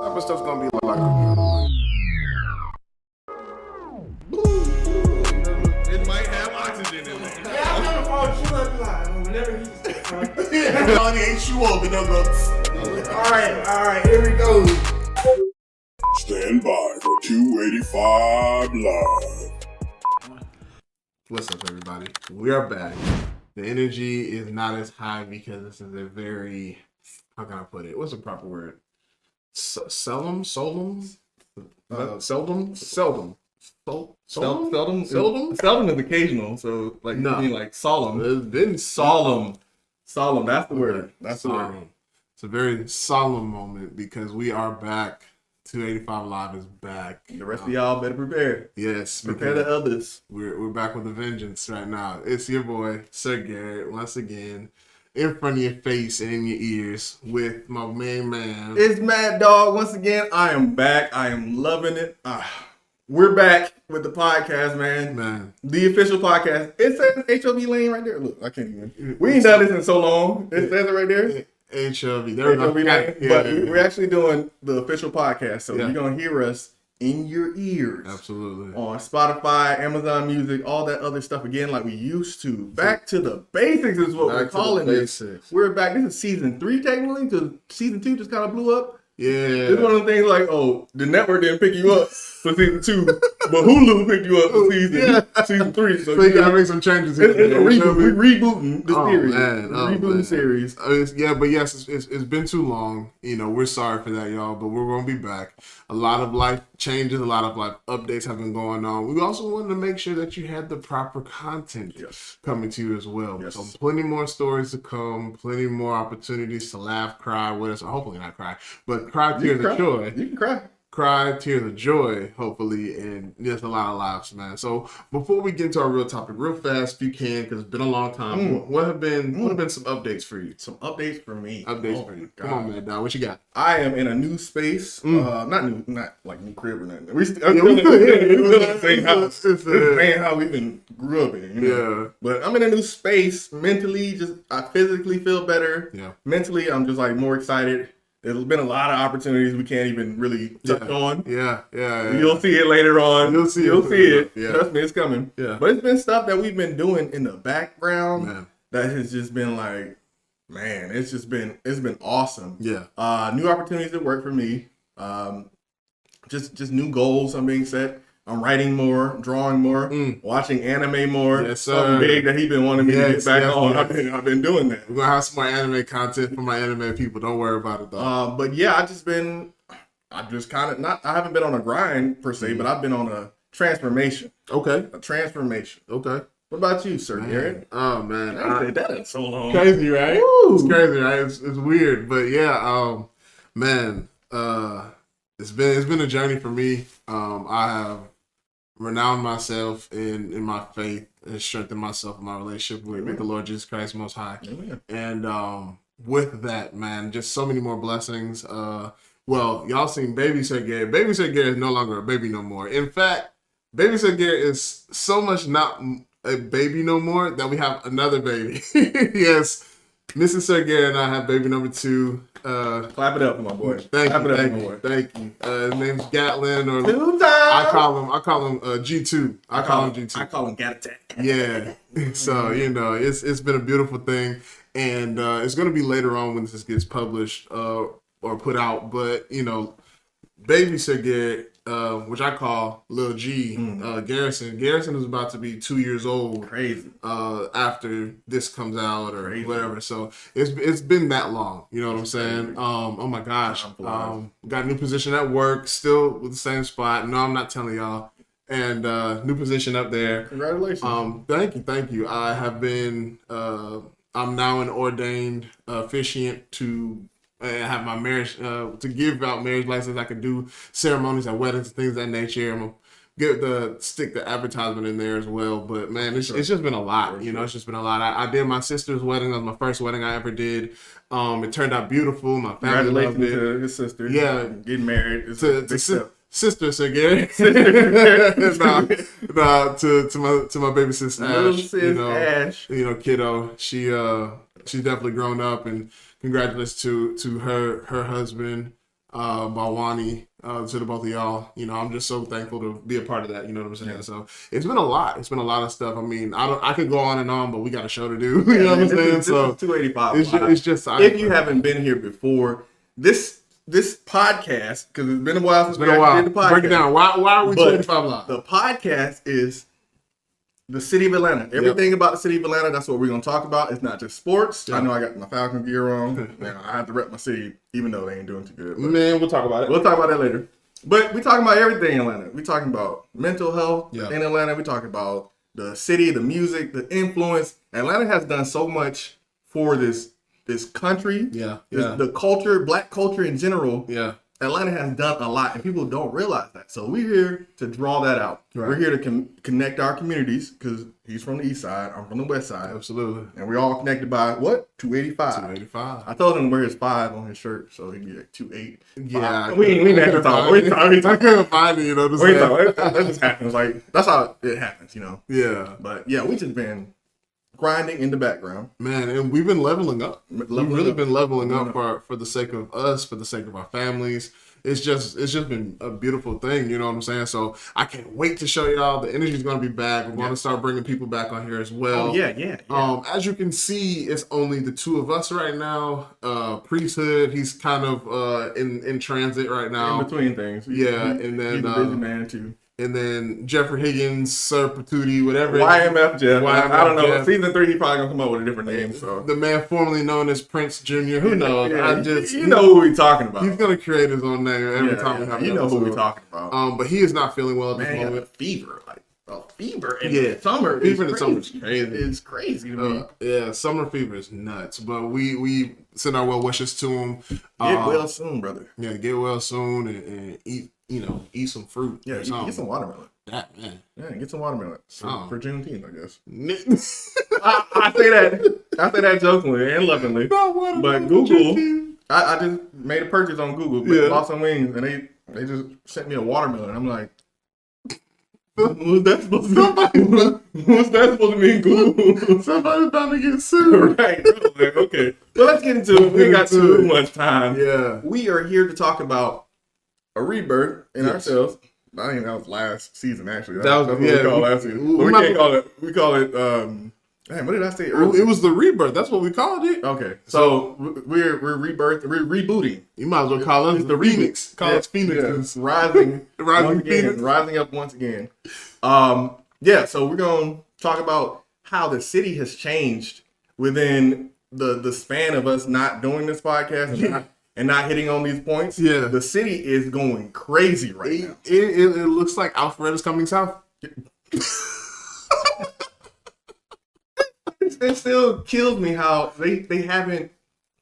type of stuff's gonna be like. It might have oxygen in it. Yeah, I'm gonna fall true like whenever he's. All the H2O, but no go. Alright, here we go. Stand by for 285 Live. What's up, everybody? We are back. The energy is not as high because this is a very, how can I put it? What's the proper word? Seldom. Seldom is occasional, so like No. you mean like solemn. It's been Solemn. That's the word. That's the word. solemn. It's a very solemn moment because we are back. 285 Live is back. The rest of y'all better prepare. Yes, Prepare the others. we're back with a vengeance right now. It's your boy, SirGarrett, once again, in front of your face and in your ears with my main man. It's Maddogg once again. I am back. I am loving it. We're back with the podcast, man. The official podcast. It says HOB Lane right there. Look, I can't even. We ain't done this in so long. It says it right there. HOB. There we go. HOB Lane. Yeah, But yeah. we're actually doing the official podcast, so Yeah. you're gonna hear us in your ears. Absolutely. On Spotify, Amazon Music, all that other stuff again, like we used to. Back to the basics is what we're calling this. We're back. This is season 3 technically, because season 2 just kind of blew up. Yeah. It's one of the things like, oh, the network didn't pick you up for season 2, but Hulu picked you up for season 3. So you gotta make some changes here. It's a reboot. We're rebooting the series. Man. Rebooting the series. But yes, it's been too long. You know, we're sorry for that, y'all, but we're gonna be back. A lot of life changes, a lot of life updates have been going on. We also wanted to make sure that you had the proper content coming to you as well. Yes. So plenty more stories to come, plenty more opportunities to laugh, cry with us. Hopefully not cry, but cry tears of joy. You can cry. Cry tears of joy, hopefully, and just a lot of laughs, man. So before we get into our real topic, real fast, if you can, because it's been a long time. What have been some updates for you? Some updates for me. Updates for you. God. Come on, man, Don. What you got? I am in a new space. Not like new crib or nothing. We're still in the same house. It's the same house we even grew up in. You know? Yeah. But I'm in a new space. Mentally, I physically feel better. Yeah. Mentally, I'm just like more excited. There's been a lot of opportunities we can't even really touch on. Yeah. You'll see it later on. You'll see it. Yeah. Trust me, it's coming. Yeah. But it's been stuff that we've been doing in the background Man. that has just been like, man, it's been awesome. Yeah. New opportunities at work for me. Just new goals I'm being set. I'm writing more, drawing more, watching anime more. Yes, sir. Something big that he's been wanting me to get back on. Yes. I've been doing that. We're gonna have some more anime content for my anime people. Don't worry about it though. But yeah, I haven't been on a grind per se, but I've been on a transformation. Okay. A transformation. Okay. What about you, SirGarrett? Oh man. I said that in so long. Crazy, right? Woo. It's crazy, right? It's weird, but yeah, man, it's been a journey for me. I have renowned myself in my faith and strengthened myself in my relationship with the Lord Jesus Christ Most High. Amen. And with that, man, just so many more blessings. Well, y'all seen Baby SirGarrett. Baby SirGarrett is no longer a baby no more. In fact, Baby SirGarrett is so much not a baby no more that we have another baby. Yes, Mrs. SirGarrett and I have baby number 2. Clap it up for my boy. Thank Clap you. it up for my boy. Thank you. His name's Gatlin, or 2 times. I call him G2. I call him G2. I call him Gat Attack. Yeah. So, you know, it's been a beautiful thing. And it's going to be later on when this gets published or put out. But, you know, Baby SirGarrett, which I call Lil G, Garrison. Garrison is about to be 2 years old. Crazy. After this comes out or whatever. So it's been that long. You know what I'm saying? Oh my gosh. Got a new position at work, still with the same spot. No, I'm not telling y'all. And new position up there. Congratulations. Thank you. I have been I'm now an ordained officiant to have my marriage to give out marriage license. I can do ceremonies at weddings and things of that nature. I'm gonna stick the advertisement in there as well. But man, it's just been a lot. You know, it's just been a lot. I did my sister's wedding. That was my first wedding I ever did. It turned out beautiful. My family loved it. To his sister. Yeah, getting married. Sister SirGarrett. to my baby sister Ash. Ash. You know, kiddo. She's definitely grown up, and congratulations to her husband. Balwani, to the both of y'all. You know, I'm just so thankful to be a part of that. You know what I'm saying? Yeah. So it's been a lot. It's been a lot of stuff. I mean, I could go on and on, but we got a show to do. You know what I'm saying? This is 285. It's just if you haven't been here before, this podcast, because it's been a while since we did the podcast. Break it down. Why are we 285 live? The podcast is the city of Atlanta. Everything about the city of Atlanta, that's what we're going to talk about. It's not just sports. Yep. I know I got my Falcon gear on. Man, I have to rep my city, even though they ain't doing too good. Man, we'll talk about it. We'll talk about that later. But we're talking about everything in Atlanta. We're talking about mental health in Atlanta. We're talking about the city, the music, the influence. Atlanta has done so much for this country. The culture, black culture in general. Yeah. Atlanta has done a lot, and people don't realize that. So we're here to draw that out. Right. We're here to connect our communities, because he's from the east side, I'm from the west side. Absolutely. And we're all connected by, what? 285. 285. I told him to wear his 5 on his shirt, so he'd be like 28. Yeah. We ain't have to talk. I couldn't find it, you know what I'm saying? That just happens. Like, that's how it happens, you know? Yeah. But, yeah, we just been grinding in the background. Man, and we've been leveling up. We've really been leveling up for the sake of us, for the sake of our families. It's just been a beautiful thing, you know what I'm saying? So I can't wait to show y'all. The energy's going to be back. We're going to start bringing people back on here as well. Oh, yeah. As you can see, it's only the two of us right now. Priesthood, he's kind of in transit right now. In between things. And then he's a busy man too. And then Jeffrey Higgins, Sir Patootie, whatever. YMF Jeff. I don't know. Jeff. Season 3, he probably gonna come up with a different name. So the man formerly known as Prince Jr. Who knows? You know who we talking about. He's gonna create his own name every time we have. You know who we talking about. But he is not feeling well at this moment. Got a fever, fever in the summer. Fever in the summer is crazy. It's crazy to me. Summer fever is nuts. But we send our well wishes to him. Get well soon, brother. Yeah, get well soon and eat. Eat some fruit. Yeah, get some watermelon. That man. Yeah, get some watermelon for Juneteenth, I guess. I say that jokingly and lovingly. But Google, I just made a purchase on Google. Bought some wings, and they just sent me a watermelon. I'm like, what's that supposed to mean? What's that supposed to mean, Google? Somebody's about to get sued. Right. Okay. Well, let's get into it. We ain't got too much time. Yeah. We are here to talk about a rebirth in ourselves. I think that was last season, actually. That's what we call last season. We can't call it. We call it. What did I say earlier? It was the rebirth. That's what we called it. Okay, so we're rebirth. We're rebooting. You might as well call us the remix. Call us Phoenix. Rising Phoenix. Rising up once again. So we're gonna talk about how the city has changed within the span of us not doing this podcast and not hitting on these points. Yeah. The city is going crazy right now. It looks like Alpharetta's coming south. It still kills me how they haven't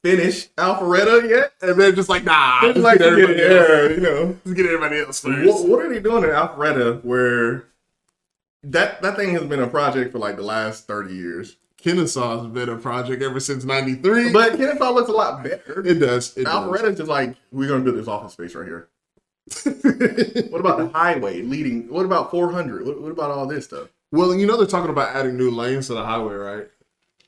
finished Alpharetta yet. And they're just like, nah. They're like, let's get everybody else first. What are they doing in Alpharetta where that thing has been a project for like the last 30 years? Kennesaw's been a project ever since '93. But Kennesaw looks a lot better. It does. Alpharetta's just like, we're going to build this office space right here. What about the highway leading? What about 400? What about all this stuff? Well, they're talking about adding new lanes to the highway, right?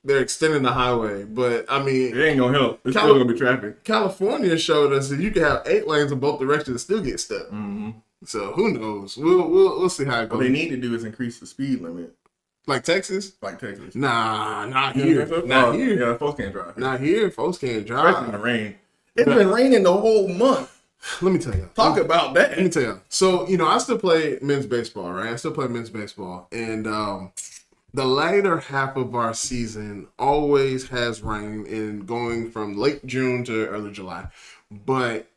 They're extending the highway, but I mean, it ain't going to help. It's still going to be traffic. California showed us that you can have 8 lanes in both directions and still get stuck. Mm-hmm. So who knows? We'll see how it goes. What they need to do is increase the speed limit. Like Texas? Like Texas. Nah, not here. Not here. Yeah, folks can't drive. Not here. Folks can't drive. Especially in the rain. It's been raining the whole month. Let me tell you. Talk about that. Let me tell you. So, I still play men's baseball, right? I still play men's baseball. And the later half of our season always has rain in going from late June to early July. But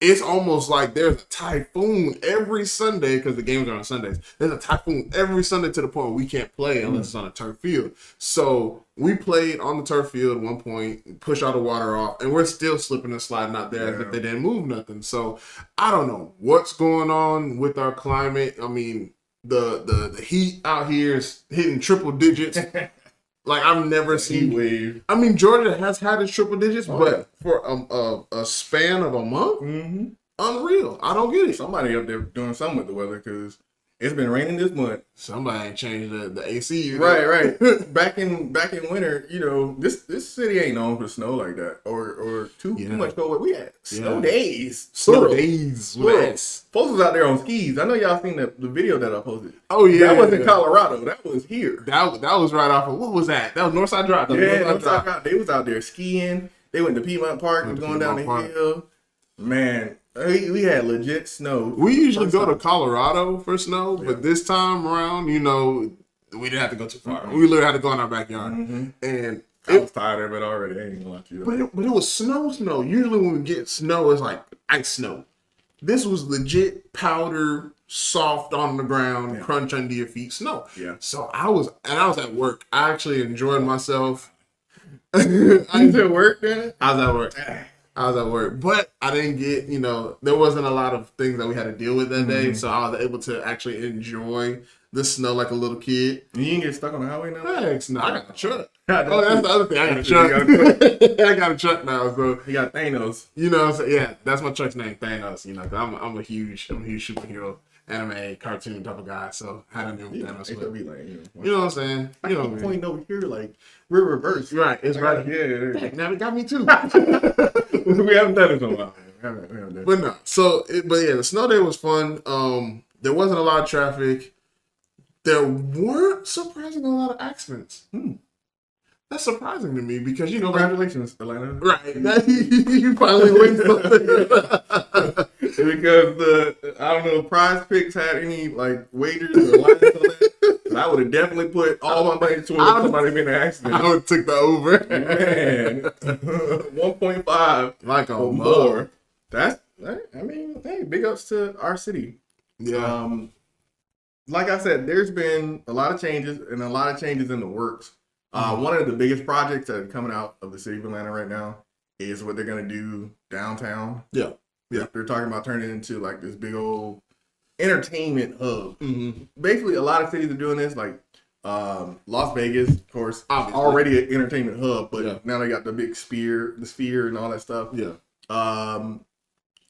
it's almost like there's a typhoon every Sunday because the games are on Sundays. There's a typhoon every Sunday to the point where we can't play unless it's on a turf field. So we played on the turf field at one point, push all the water off, and we're still slipping and sliding out there as if they didn't move nothing. So I don't know what's going on with our climate. I mean, the heat out here is hitting triple digits. Like I've never seen wave. I mean, Georgia has had its triple digits, but for a span of a month, unreal. I don't get it. Somebody up there doing something with the weather because It's been raining this month. Somebody ain't changed the AC unit. Right. back in winter, this city ain't known for snow like that, or too much cold. We had snow days. Snow days. Folks was out there on skis. I know y'all seen the video that I posted. Oh yeah, that wasn't Colorado. That was here. That was right off of, what was that? That was Northside Drive. Northside Drive. They was out there skiing. They went to Piedmont Park and going down the hill. Man, we had legit snow. We usually go to Colorado for snow, but this time around, we didn't have to go too far. Mm-hmm. We literally had to go in our backyard. Mm-hmm. And I was tired of it already. I ain't gonna lie to you. But it was snow. Usually when we get snow, it's like ice snow. This was legit powder, soft on the ground, crunch under your feet snow. Yeah. So I was at work. I actually enjoyed myself. I was at work then? I was at work, but I didn't get, there wasn't a lot of things that we had to deal with that day, so I was able to actually enjoy the snow like a little kid. You didn't get stuck on the highway now? Thanks. No, I got a truck. That's the other thing. I got a truck. I got a truck now, so you got Thanos. So yeah, that's my truck's name, Thanos. Cause I'm a huge superhero, anime, cartoon type of guy. So I had to name Thanos. You know what I'm saying? I keep pointing over here like we're reversed. Right, it's right here. Now it got me too. We haven't done it in a while. But no, the snow day was fun. There wasn't a lot of traffic. There weren't surprisingly a lot of accidents. That's surprising to me because congratulations, Atlanta. Right, you finally win something. Because I don't know if Prize Picks had any like wagers or lines on that. I would have definitely put all my money towards somebody being in an accident. I would have took the over. Man, 1.5 like a more. Hey, big ups to our city. Yeah. Like I said, there's been a lot of changes and a lot of changes in the works. One of the biggest projects that are coming out of the city of Atlanta right now is what they're going to do downtown. Yeah. They're talking about turning it into like this big old entertainment hub. Mm-hmm. Basically, a lot of cities are doing this, like Las Vegas, of course, already an entertainment hub, but now they got the big sphere and all that stuff. Yeah.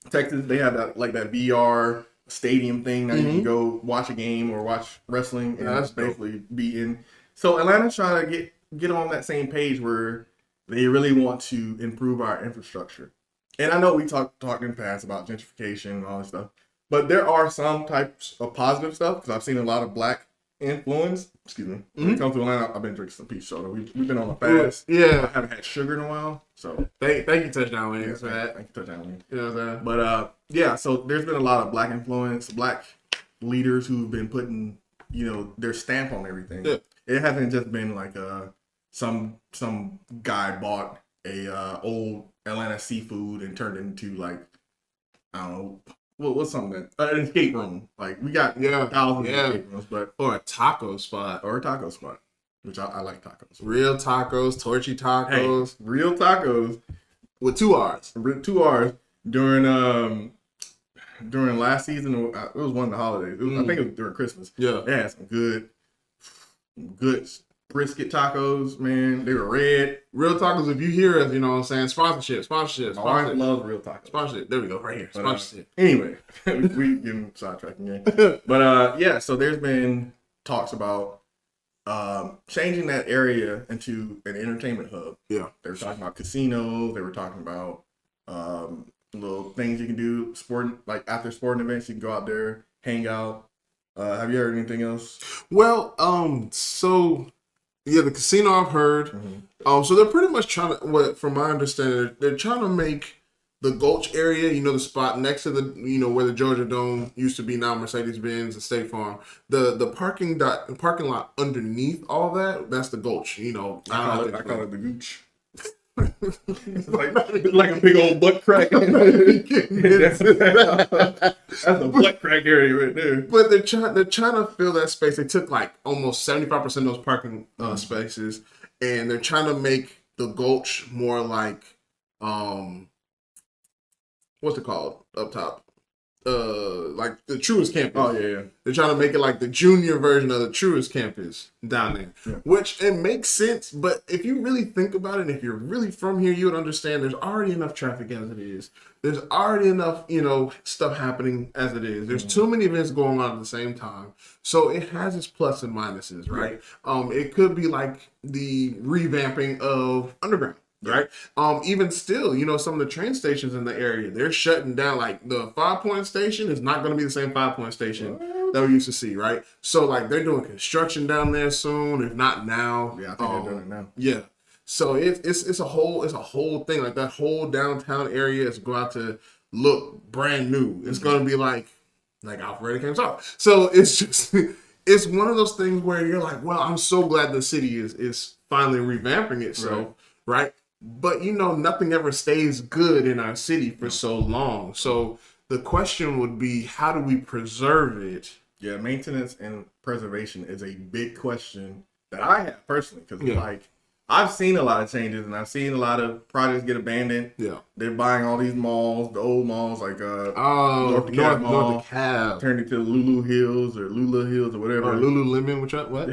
Texas, they have that VR stadium thing. Now you can go watch a game or watch wrestling and that's basically be in. So Atlanta's trying to get on that same page where they really want to improve our infrastructure. And I know we talked in the past about gentrification and all this stuff, but there are some types of positive stuff because I've seen a lot of black influence. Excuse me. When it comes to Atlanta, I've been drinking some peach soda. We've been on a fast. Yeah. I haven't had sugar in a while. So thank you, Touchdown Wings, for that. Thank you, Touchdown Wings. You know what I'm saying? But so there's been a lot of black influence, black leaders who've been putting, their stamp on everything. Yeah. It hasn't just been like some guy bought a old Atlanta seafood and turned it into like, I don't know, what's something an escape room. Like we got thousands of escape rooms, or a taco spot, which I like tacos. Real tacos, torchy tacos, real tacos with 2 R's. 2 R's during last season. It was one of the holidays. I think it was during Christmas. Yeah, they had some good brisket tacos, man. They were red. Real tacos, if you hear us, you know what I'm saying? Sponsorship. My wife loves real tacos. Sponsorship. There we go, right here. Sponsorship. Anyway, we getting sidetracked again. But so there's been talks about changing that area into an entertainment hub. Yeah. They were talking about casinos. They were talking about little things you can do, after sporting events, you can go out there, hang out. Have you heard anything else? Well, the casino I've heard. Mm-hmm. So they're pretty much trying to, from my understanding, they're trying to make the Gulch area, the spot next to the, where the Georgia Dome used to be, now Mercedes-Benz and State Farm. The parking lot underneath all that, that's the Gulch. I call it the Gooch. It's like a big old butt crack. That's a butt crack area right there. But they're trying to fill that space. They took like almost 75% of those parking spaces, and they're trying to make the Gulch more like what's it called up top? like the truest campus. Oh yeah. They're trying to make it like the junior version of the truest campus down there, which it makes sense. But if you really think about it, and if you're really from here, you would understand there's already enough traffic as it is. There's already enough, stuff happening as it is. There's too many events going on at the same time. So it has its plus and minuses, right? It could be like the revamping of Underground. Right. Even still, some of the train stations in the area, they're shutting down. Like the 5 Point station is not going to be the same 5 Point station that we used to see. Right. So like they're doing construction down there soon, if not now. Yeah, I think they're doing it now. Yeah. So it's a whole thing. Like that whole downtown area is going to look brand new. It's going to be like Alpharetta came talk. So it's just it's one of those things where you're like, well, I'm so glad the city is finally revamping itself. Right. But, nothing ever stays good in our city for so long. So the question would be, how do we preserve it? Yeah, maintenance and preservation is a big question that I have personally. Because, I've seen a lot of changes and I've seen a lot of projects get abandoned. Yeah. They're buying all these malls, the old malls like North DeKalb, turned into Lulu Hills or Lula Hills or whatever. Or Lululemon, what?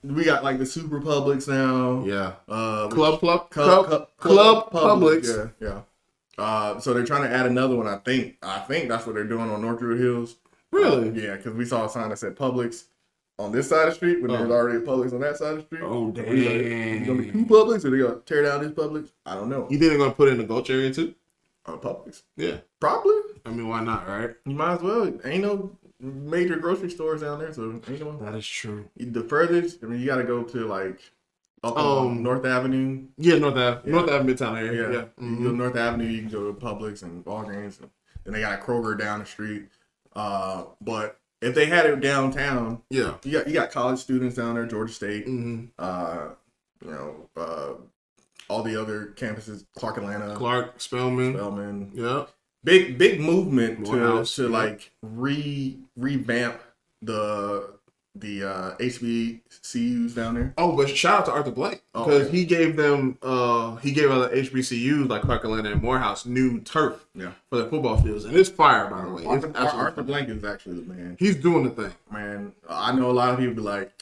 We got like the Super Publix now. Yeah. Club Publix. Yeah. So they're trying to add another one. I think that's what they're doing on North Druid Hills. Really? Yeah, because we saw a sign that said Publix on this side of the street when there was already a Publix on that side of the street. Oh, damn. Is going to be two Publix or they going to tear down this Publix? I don't know. You think they're going to put it in the Gulch area too? Publix? Yeah. Probably. I mean, why not, right? You might as well. Ain't no major grocery stores down there, so ain't no. That is true. The furthest, you got to go to like up on North Avenue. Yeah, North Avenue Midtown area. Yeah. You go to North Avenue, you can go to Publix and Walgreens, and they got a Kroger down the street. But if they had it downtown, you got college students down there, Georgia State, all the other campuses, Clark, Spelman. Yeah. Big movement to like revamp the HBCUs down there. Oh, but shout out to Arthur Blank because he gave them other HBCUs like Clark Atlanta and Morehouse new turf for the football fields, and it's fire, by the way. Arthur Blank is actually the man. He's doing the thing, man. I know a lot of people be like,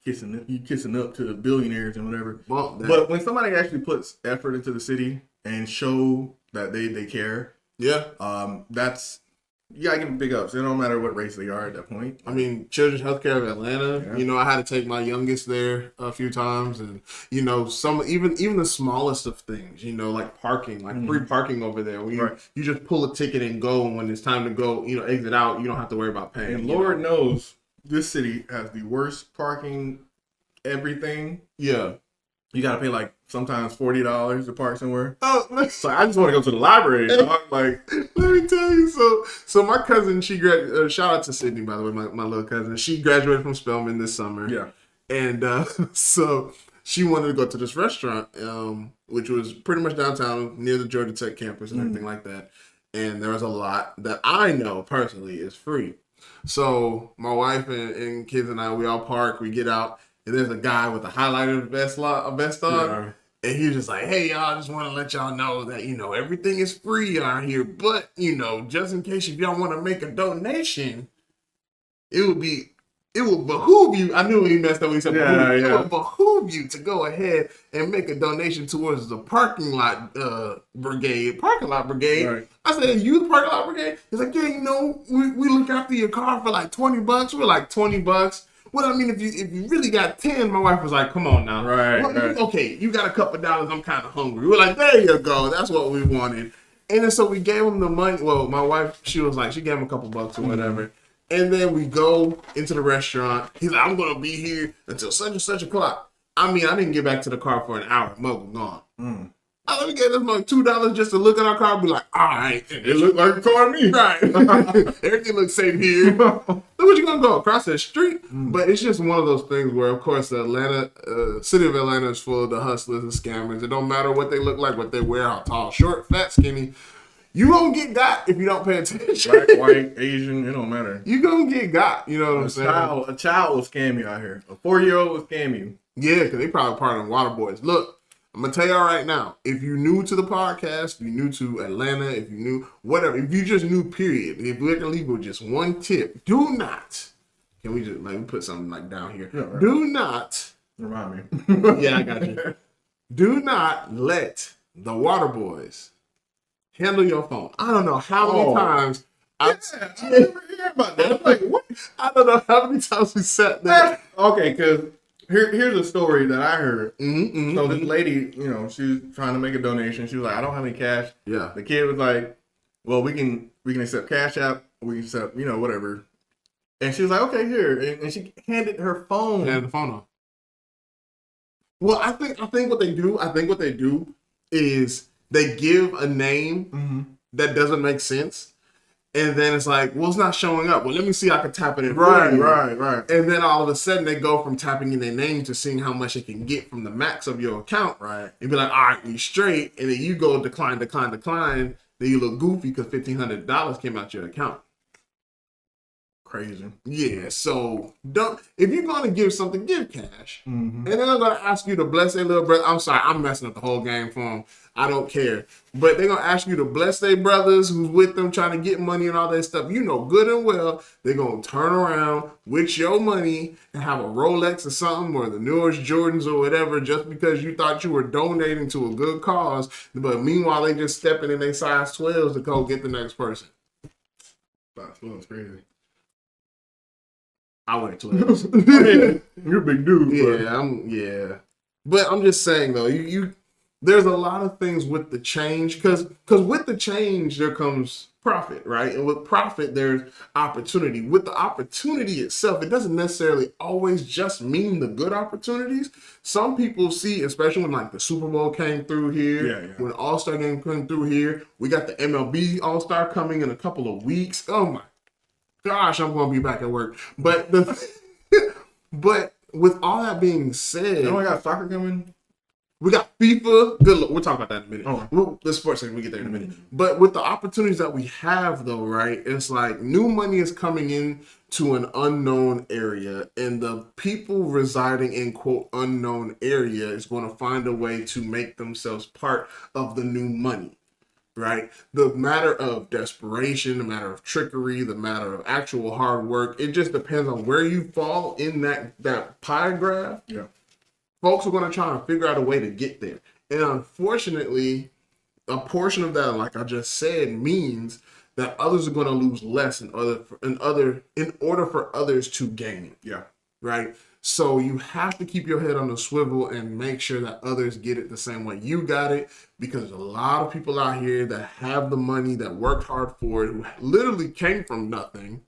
kissing up to the billionaires and whatever. But when somebody actually puts effort into the city and show that they care, that's. You gotta give them big ups. It don't matter what race they are at that point. I mean, Children's Healthcare of Atlanta. Yeah. I had to take my youngest there a few times, and some even the smallest of things. Like parking, like free parking over there. Where you just pull a ticket and go, and when it's time to go, exit out. You don't have to worry about paying. And Lord knows this city has the worst parking. Everything. Yeah. You gotta pay like sometimes $40 to park somewhere. So I just want to go to the library. Like, let me tell you. So my cousin, she shout out to Sydney, by the way, my little cousin. She graduated from Spelman this summer. Yeah, and so she wanted to go to this restaurant, which was pretty much downtown near the Georgia Tech campus and everything like that. And there was a lot that I know personally is free. So my wife and kids and I, we all park. We get out. And there's a guy with a highlighter vest on, and he's just like, "Hey, y'all, I just want to let y'all know that everything is free out here, but just in case if y'all want to make a donation, it will behoove you." I knew he messed up when he said behoove. It will behoove you to go ahead and make a donation towards the parking lot brigade. Right. I said, "You the parking lot brigade?" He's like, "Yeah, we look after your car for like $20." We're like $20. Well, I mean, if you really got 10, my wife was like, "Come on now, right? Okay, you got a couple of dollars. I'm kind of hungry." We're like, "There you go. That's what we wanted." And then so we gave him the money. Well, my wife, she was like, she gave him a couple bucks or whatever. And then we go into the restaurant. He's like, "I'm gonna be here until such and such o'clock." I mean, I didn't get back to the car for an hour. Mug was gone. Let me get this like $2 just to look at our car and be like, "All right, it looked like a car to me." Right. Everything looks safe here. Look what you gonna go across that street. But it's just one of those things where, of course, the city of Atlanta is full of the hustlers and scammers. It don't matter what they look like, what they wear, how tall, short, fat, skinny. You gonna get got if you don't pay attention. Black, white, Asian, it don't matter. You gonna get got. You know what I'm saying? A child will scam you out here. A 4-year-old will scam you. Yeah, because they probably part of the water boys. Look. I'm gonna tell y'all right now, if you're new to the podcast, if you're new to Atlanta, if you're new, whatever, if you just new, period, if we can leave with just one tip, do not, can we just, like, put something like down here? Yeah, right. Do not, Remind me. yeah, I got you. Do not let the water boys handle your phone. I don't know how many times I never hear about that. I'm like, what? I don't know how many times we sat there. Okay, because here's a story that I heard. So this Mhm. lady, you know, she was trying to make a donation. She was like, I don't have any cash. Yeah. The kid was like, well, we can accept Cash App. We can accept, you know, whatever. And she was like, okay, here. And she handed her phone. Hand the phone off. Well, I think what they do is they give a name that doesn't make sense. And then it's like, well, it's not showing up. Well, let me see. I can tap it in. Right. And then all of a sudden they go from tapping in their name to seeing how much they can get from the max of your account. Right. And be like, all right, we straight. And then you go decline. Then you look goofy because $1,500 came out your account. Crazy. Yeah, so don't, if you're gonna give something, give cash. And then they're gonna ask you to bless their little brother. I'm sorry, I'm messing up the whole game for them. I don't care. But they're gonna ask you to bless their brothers who's with them trying to get money and all that stuff. You know good and well they're gonna turn around with your money and have a Rolex or something or the newest Jordans or whatever just because you thought you were donating to a good cause. But meanwhile they just stepping in their size 12s to go get the next person. That's crazy. I wear 12s. You're a big dude. Yeah, But I'm just saying though, you there's a lot of things with the change because with the change there comes profit, right? And with profit there's opportunity. With the opportunity itself, it doesn't necessarily always just mean the good opportunities. Some people see, especially when like the Super Bowl came through here, when the All-Star game came through here, we got the MLB All-Star coming in a couple of weeks. Oh my gosh, I'm gonna be back at work. But but with all that being said, you know, I got soccer coming. We got FIFA. Good look. We'll talk about that in a minute. Oh. The sports segment, we get there in a minute. But with the opportunities that we have, though, right? It's like new money is coming in to an unknown area, and the people residing in quote unknown area is going to find a way to make themselves part of the new money. Right? The matter of desperation, the matter of trickery, the matter of actual hard work, it just depends on where you fall in that pie graph. Yeah. Folks are going to try to figure out a way to get there. And unfortunately, a portion of that, like I just said, means that others are going to lose less in order for others to gain. Yeah. Right? So you have to keep your head on the swivel and make sure that others get it the same way you got it, because there's a lot of people out here that have the money, that worked hard for it, who literally came from nothing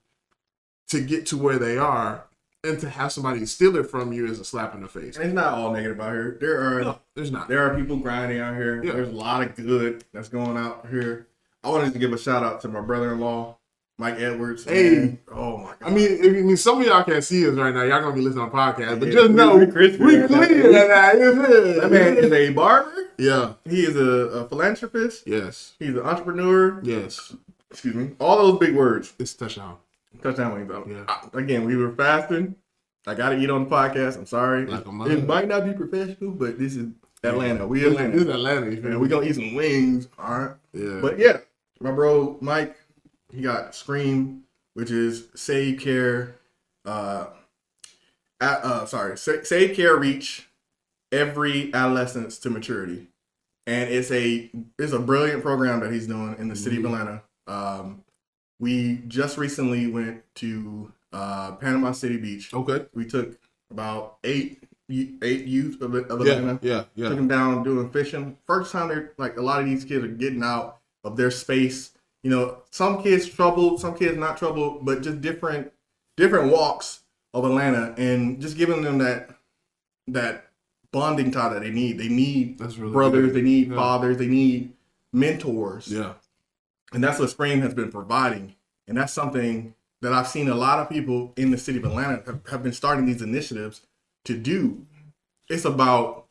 to get to where they are, and to have somebody steal it from you is a slap in the face. And it's not all negative out here. There's not. There are people grinding out here. Yeah. There's a lot of good that's going out here. I wanted to give a shout out to my brother-in-law, Mike Edwards. Hey. Man. Oh my God. I mean, some of y'all can't see us right now. Y'all gonna be listening on podcast, but just know we we clear. clear. That man is a barber. Yeah. He is a philanthropist. Yes. He's an entrepreneur. Yes. Excuse me. All those big words. It's touchdown. Touchdown wings out. Yeah. Again, we were fasting. I got to eat on the podcast. I'm sorry. Like a mother. It might not be professional, but this is Atlanta. We This Atlanta. is Atlanta. You feel And me? we're going to eat some wings. All right. Yeah. But yeah, my bro Mike, he got Scream, which is Save Care, Save Care Reach Every Adolescence to Maturity. And it's a brilliant program that he's doing in the city of Atlanta. We just recently went to Panama City Beach. Okay. We took about eight youth of Atlanta. Yeah. Took them down doing fishing. First time they're like, a lot of these kids are getting out of their space. You know, some kids troubled, some kids not troubled, but just different walks of Atlanta, and just giving them that bonding tie that they need. They need That's really brothers, good. they need fathers, they need mentors. Yeah. And that's what Scream has been providing. And that's something that I've seen a lot of people in the city of Atlanta have been starting these initiatives to do. It's about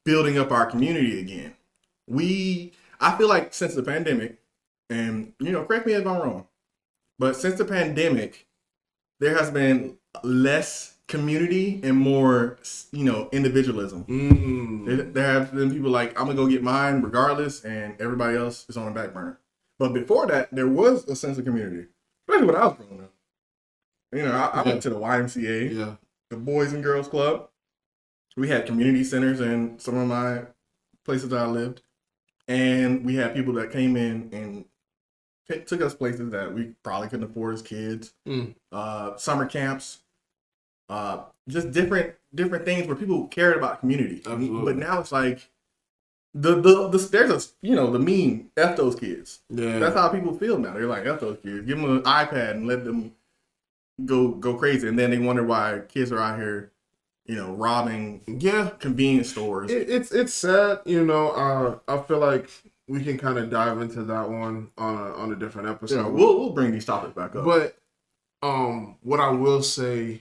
building up our community again. I feel like since the pandemic, and, you know, correct me if I'm wrong, but since the pandemic, there has been less community and more, individualism. There have been people like, I'm gonna go get mine regardless, and everybody else is on the back burner. But before that, there was a sense of community, especially when I was growing up. I went to the YMCA, the Boys and Girls Club. We had community centers in some of my places that I lived, and we had people that came in and took us places that we probably couldn't afford as kids. Summer camps. Just different things where people cared about community. Absolutely. But now it's like there's the meme, F those kids. Yeah. That's how people feel now. They're like, F those kids. Give them an iPad and let them go crazy. And then they wonder why kids are out here, robbing convenience stores. It's sad, I feel like we can kind of dive into that one on a different episode. Yeah, we'll bring these topics back up. But what I will say,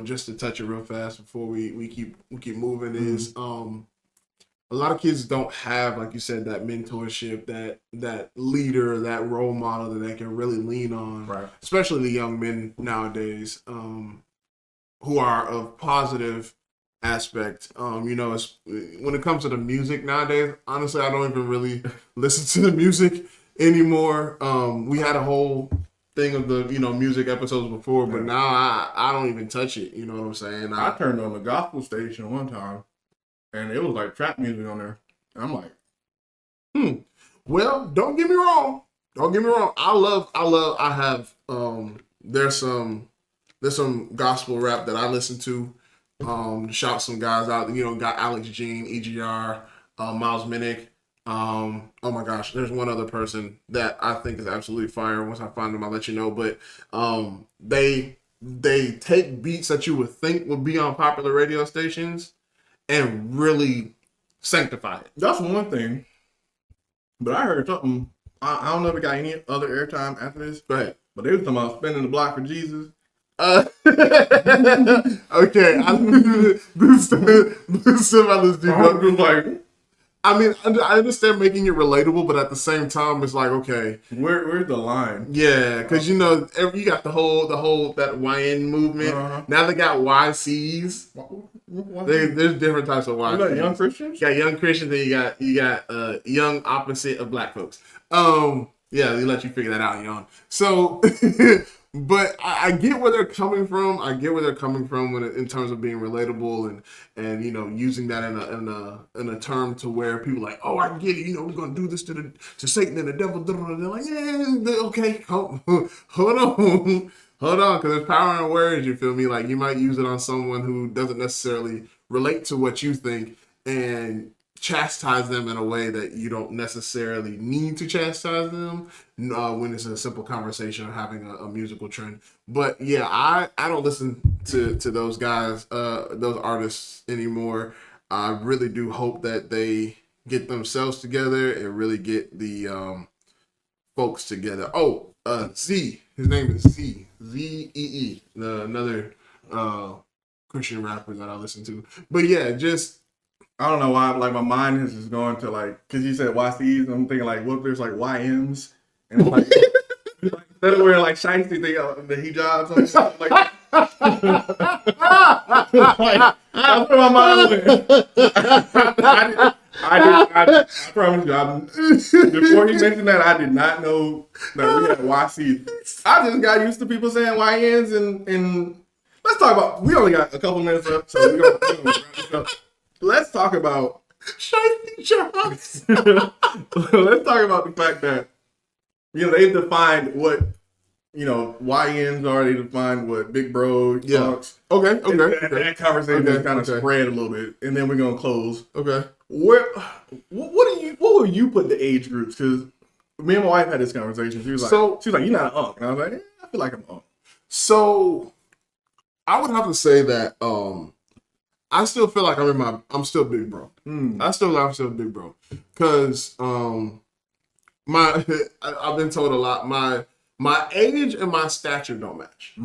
just to touch it real fast before we keep moving, is a lot of kids don't have, like you said, that mentorship, that leader, that role model that they can really lean on. Right. Especially the young men nowadays, who are of positive aspect. When it comes to the music nowadays, honestly, I don't even really listen to the music anymore. We had a whole thing of the music episodes before, but now I don't even touch it. You know what I'm saying? I turned on the gospel station one time, and it was like trap music on there. And I'm like, Well, don't get me wrong. I have there's some gospel rap that I listen to. Shout some guys out. Got Alex Jean, EGR, Miles Minnick. Oh my gosh, there's one other person that I think is absolutely fire. Once I find them, I'll let you know. But they take beats that you would think would be on popular radio stations and really sanctify it. that's one thing. But I heard something. I don't know if it got any other airtime after this. Go ahead. But they was talking about spinning the block for Jesus. Okay, this stuff I listen to. I'm just like, I mean, I understand making it relatable, but at the same time, it's like, okay, where's the line? yeah, because you got the whole that YN movement. Now they got YCs. There's different types of YCs. You got young Christians? You got young Christians, and you got young opposite of black folks. Yeah, they let you figure that out, young. So, but I get where they're coming from. In terms of being relatable and using that in a term to where people are like, oh, I get it. We're gonna do this to Satan and the devil. They're like, yeah, okay, hold on, because there's power in words. You feel me? Like you might use it on someone who doesn't necessarily relate to what you think and chastise them in a way that you don't necessarily need to chastise them when it's a simple conversation or having a musical trend. But yeah, I don't listen to those guys, those artists anymore. I really do hope that they get themselves together and really get the folks together. Z, his name is Z-E-E, another Christian rapper that I listen to. But yeah, just I don't know why, like my mind is just going to because you said YCs, I'm thinking like, what if there's like YMs? And it's like, instead of wearing like shiesty, they the hijabs on like, that's where my mind went. I promise you, before he mentioned that, I did not know that we had YCs. I just got used to people saying YNs and let's talk about, we only got a couple minutes left, so we're going to wrap this up. Let's talk about jobs. Let's talk about the fact that they've defined what YNs are. They defined what big bro talks. Okay. That conversation just kind of spread a little bit, and then we're gonna close. Okay. What will you put the age groups? Because me and my wife had this conversation. She was like, "You're not an unk," and I was like, "I feel like I'm an unk." So I would have to say that I still feel like I'm still big bro. I'm still big bro. Cause I've been told a lot, my age and my stature don't match.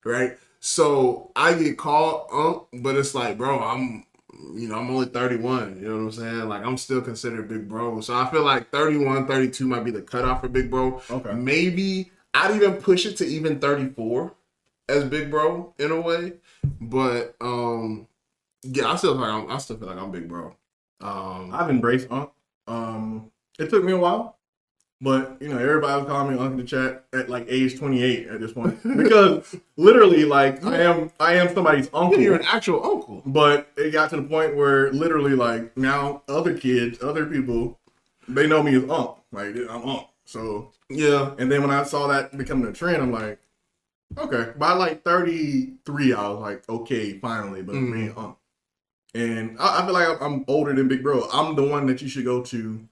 Right? So I get called but it's like, bro, I'm only 31, you know what I'm saying? Like I'm still considered big bro. So I feel like 31, 32 might be the cutoff for big bro. Okay. Maybe I'd even push it to even 34. as big bro in a way, but yeah, I still feel like I'm big bro. I've embraced Unc. It took me a while, but everybody was calling me Unc in the chat at like age 28 at this point because literally, like, I am somebody's uncle. You're an actual uncle. But it got to the point where literally, like, now other kids, other people, they know me as Unc. Like, I'm Unc. So yeah. And then when I saw that becoming a trend, I'm like, okay. By like 33, I was like, okay, finally, but being Unc. And I feel like I'm older than Big Bro. I'm the one that you should go to,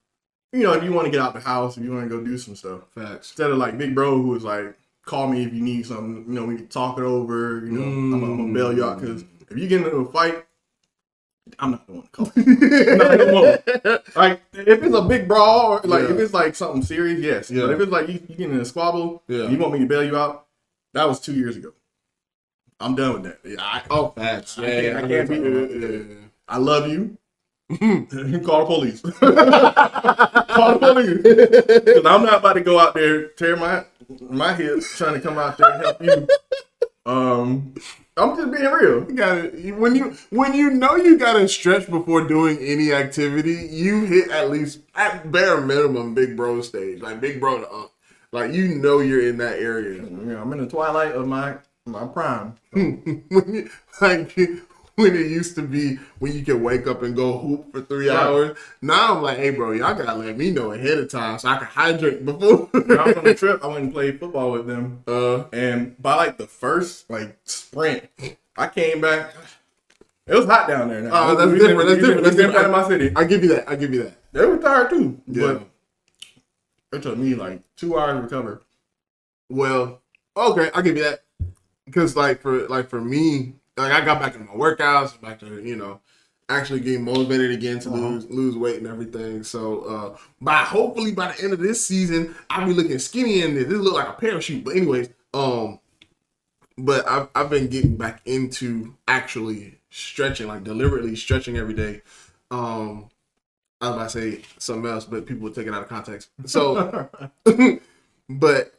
if you want to get out the house, if you want to go do some stuff. Facts. Instead of like Big Bro, who is like, call me if you need something. We can talk it over. I'm gonna bail you out because if you get into a fight, I'm not the one to call. I'm not the one. Like, if it's a big brawl or like if it's like something serious, yes. Yeah. But if it's like you get in a squabble, and you want me to bail you out, that was 2 years ago. I'm done with that. Facts. I can't be. I love you. Call the police. Call the police. Because I'm not about to go out there tear my hips trying to come out there and help you. I'm just being real. You gotta, when you know you gotta stretch before doing any activity, you hit at least at bare minimum Big Bro stage, like Big Bro to Unc. Like, you're in that area. Yeah, I'm in the twilight of my prime. When it used to be when you could wake up and go hoop for 3 hours. Now I'm like, hey bro, y'all gotta let me know ahead of time so I can hydrate before. I was on a trip. I went and played football with them. And by like the first sprint, I came back. It was hot down there. Now. That's different. That's different in my city. I give you that. They were tired too. Yeah. But it took me like 2 hours to recover. Well, okay, I'll give you that. Because for me, like, I got back in my workouts, back to, actually getting motivated again to lose weight and everything. So, hopefully by the end of this season, I'll be looking skinny in this. This look like a parachute. But anyways, but I've been getting back into actually stretching, like deliberately stretching every day. I was about to say something else, but people would take it out of context. So, but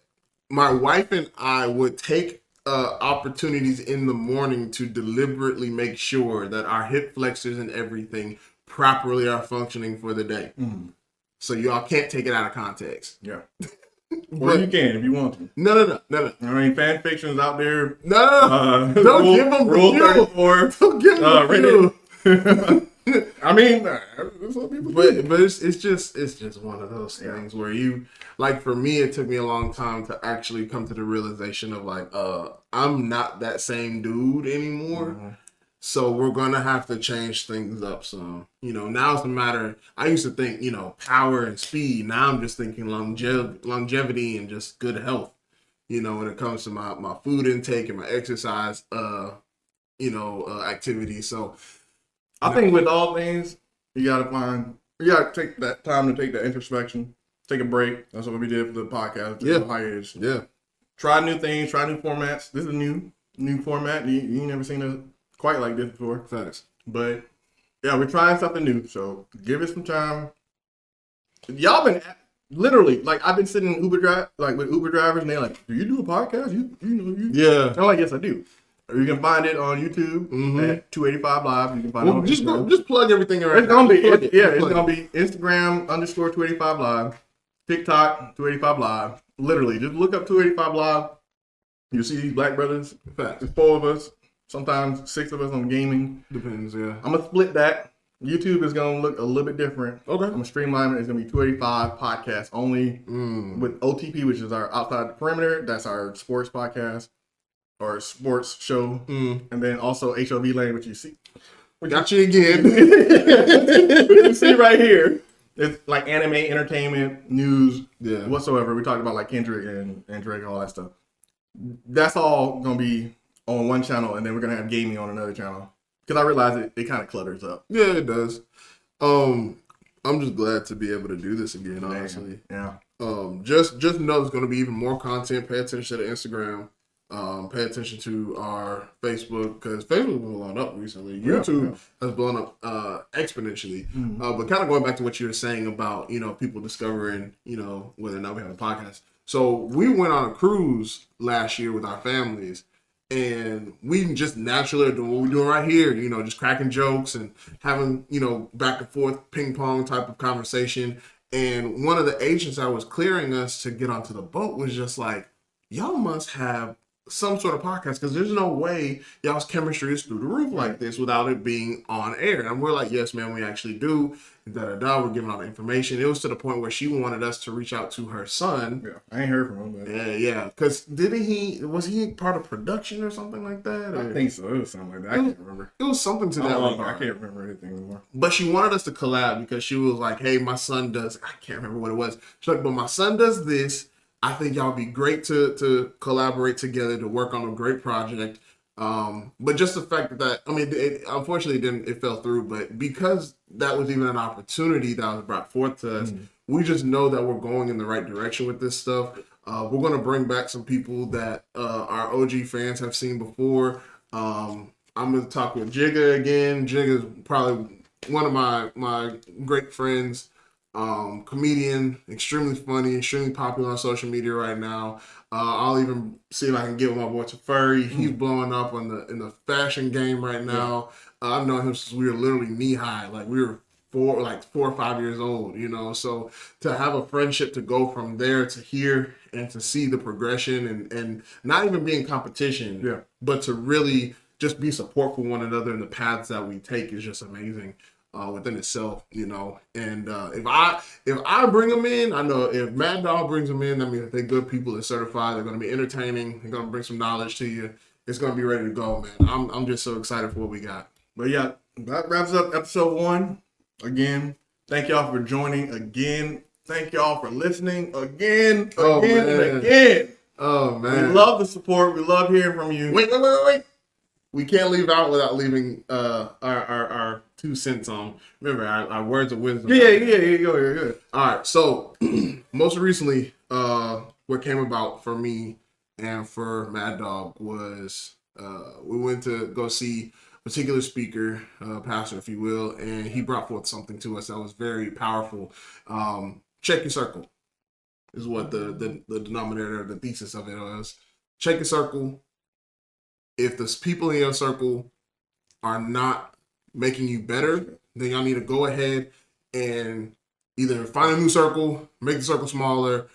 my wife and I would take opportunities in the morning to deliberately make sure that our hip flexors and everything properly are functioning for the day. So y'all can't take it out of context. Yeah. Or you can if you want to. No. I mean, fan fiction's out there. No. Don't give them Rule the 34. Don't give them the I mean, but it's just one of those things where you, like, for me, it took me a long time to actually come to the realization of like, I'm not that same dude anymore. So we're gonna have to change things up. So, now it's a matter. I used to think, power and speed. Now I'm just thinking longevity and just good health. When it comes to my food intake and my exercise, activity. So I think with all things, you gotta take that time to take that introspection, take a break. That's what we did for the podcast. Hiatus. Yeah. Try new things, try new formats. This is a new format. You ain't never seen it quite like this before. Facts. But yeah, we're trying something new. So give it some time. Y'all been literally, like, I've been sitting in Uber drive, like with Uber drivers, and they're like, "Do you do a podcast? You?" Yeah. I'm like, "Yes, I do." You can find it on YouTube at 285 Live. You can find it on Instagram. Just plug everything around. It's gonna be it's gonna be Instagram _285 Live, TikTok 285 Live. Literally, just look up 285 Live. You'll see these black brothers. Facts. There's 4 of us, sometimes 6 of us on gaming. Depends, yeah. I'm gonna split that. YouTube is gonna look a little bit different. Okay. I'm gonna streamline it. It's gonna be 285 podcast only with OTP, which is our Outside the Perimeter. That's our sports podcast or sports show, and then also HOV Lane, which you see. Got you again. Which you see right here. It's like anime, entertainment, news, whatsoever. We talked about like Kendrick and Drake, all that stuff. That's all gonna be on one channel, and then we're gonna have gaming on another channel. Because I realize it kind of clutters up. Yeah, it does. I'm just glad to be able to do this again, honestly. Yeah. Just know there's gonna be even more content. Pay attention to Instagram. Pay attention to our Facebook, because Facebook has blown up recently. YouTube has blown up exponentially. But kind of going back to what you were saying about, people discovering, whether or not we have a podcast. So we went on a cruise last year with our families, And we just naturally are doing what we're doing right here, you know, just cracking jokes and having, you know, back and forth ping pong type of conversation. And one of the agents that was clearing us to get onto the boat was just like, y'all must have some sort of podcast because there's no way y'all's chemistry is through the roof like this without it being on air. And we're like, yes, man, we actually do. We're giving all the information. It was to the point where she wanted us to reach out to her son. Yeah, I ain't heard from him. But... Yeah, because was he part of production or something like that? Or? I think so. It was something like that. I can't remember. It was something to that regard. I can't remember anything anymore. But she wanted us to collab because she was like, hey, my son does, I can't remember what it was. She's like, but my son does this. I think y'all be great to collaborate together to work on a great project. But just the fact that, I mean, unfortunately it fell through, but because that was even an opportunity that was brought forth to us, we just know that we're going in the right direction with this stuff. We're going to bring back some people that our OG fans have seen before. I'm going to talk with Jigga again. Jigga's probably one of my great friends. Comedian, extremely funny, extremely popular on social media right now. I'll even see if I can get with my boy Tafari. He's blowing up in the fashion game right now. I've known him since we were literally knee high, like we were 4 or 5 years old, you know. So to have a friendship to go from there to here and to see the progression and not even be in competition, but to really just be support for one another in the paths that we take is just amazing. Within itself, you know, and if I bring them in, I know if Maddogg brings them in, I mean, if they're good people, they're certified, they're going to be entertaining, they're going to bring some knowledge to you. It's going to be ready to go, man. I'm just so excited for what we got. But yeah, that wraps up episode 1. Again, thank y'all for joining. Again, thank y'all for listening. Again, and again. Oh man, we love the support. We love hearing from you. Wait. We can't leave out without leaving our 2 cents on. Remember our words of wisdom. Yeah. Go ahead. All right. So most recently, what came about for me and for Maddogg was we went to go see a particular speaker, pastor, if you will, and he brought forth something to us that was very powerful. Check your circle is what the denominator, the thesis of it was. Check your circle. If the people in your circle are not making you better, then y'all need to go ahead and either find a new circle, make the circle smaller,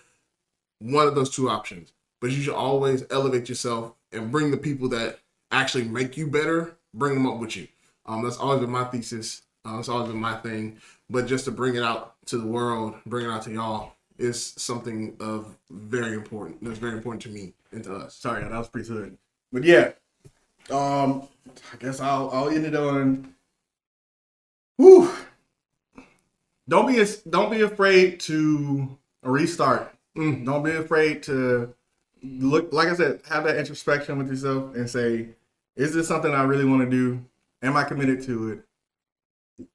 one of those 2 options. But you should always elevate yourself and bring the people that actually make you better, bring them up with you. That's always been my thesis. It's always been my thing. But just to bring it out to the world, bring it out to y'all, is something of very important. That's very important to me and to us. Sorry, that was pretty good. But yeah. I guess I'll end it on. Whew. Don't be afraid to restart. Don't be afraid to look. Like I said, have that introspection with yourself and say, "Is this something I really want to do? Am I committed to it?"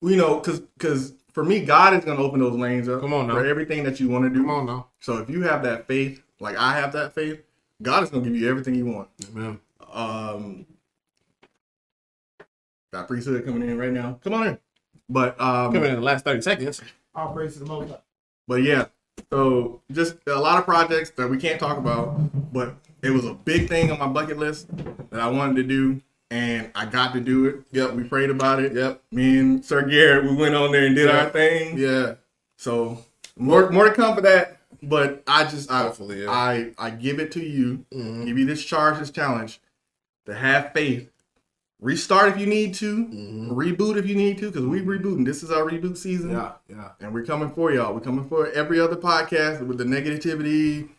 You know, because for me, God is going to open those lanes up. Come on now. For everything that you want to do. Come on now. So if you have that faith, like I have that faith, God is going to give you everything you want. Amen. Got priesthood coming in right now. Come on in. But coming in the last 30 seconds. All praise to the Most High. But yeah, so just a lot of projects that we can't talk about, but it was a big thing on my bucket list that I wanted to do, and I got to do it. Yep, we prayed about it. Yep, me and SirGarrett, we went on there and did our thing. Yeah. So more to come for that, but I give it to you, give you this charge, this challenge, to have faith. Restart if you need to. Reboot if you need to, because we rebooting. This is our reboot season. Yeah. And we're coming for y'all. We're coming for every other podcast with the negativity,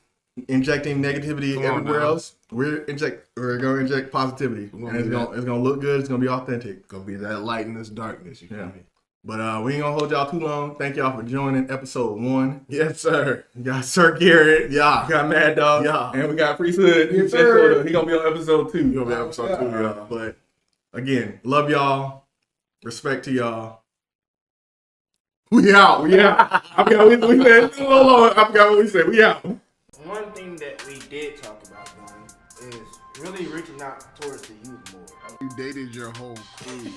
injecting negativity everywhere else. We're gonna inject positivity, and it's gonna look good. It's gonna be authentic. It's gonna be that light in this darkness. You feel me? But we ain't gonna hold y'all too long. Thank y'all for joining episode 1. Yes, sir. We got SirGarrett. Yeah. We got Maddogg. Yeah. And we got Priesthood. Yes, sir. He gonna be on episode 2. He gonna be on episode 2. Yeah. But again, love y'all. Respect to y'all. We out. I forgot what we said. It's a little long. I forgot what we said. We out. One thing that we did talk about, Don, is really reaching out towards the youth more. You dated your whole crew.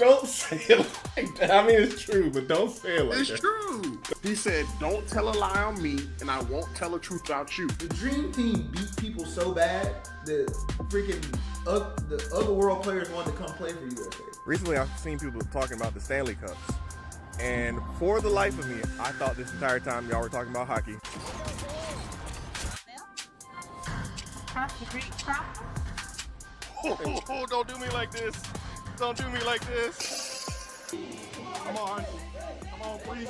Don't say it like that. I mean, it's true, but don't say it like that. It's true. He said, don't tell a lie on me, and I won't tell the truth about you. The Dream Team beat people so bad that freaking the other world players wanted to come play for USA. Recently, I've seen people talking about the Stanley Cups. And for the life of me, I thought this entire time y'all were talking about hockey. Oh, don't do me like this. Don't do me like this. Come on, please.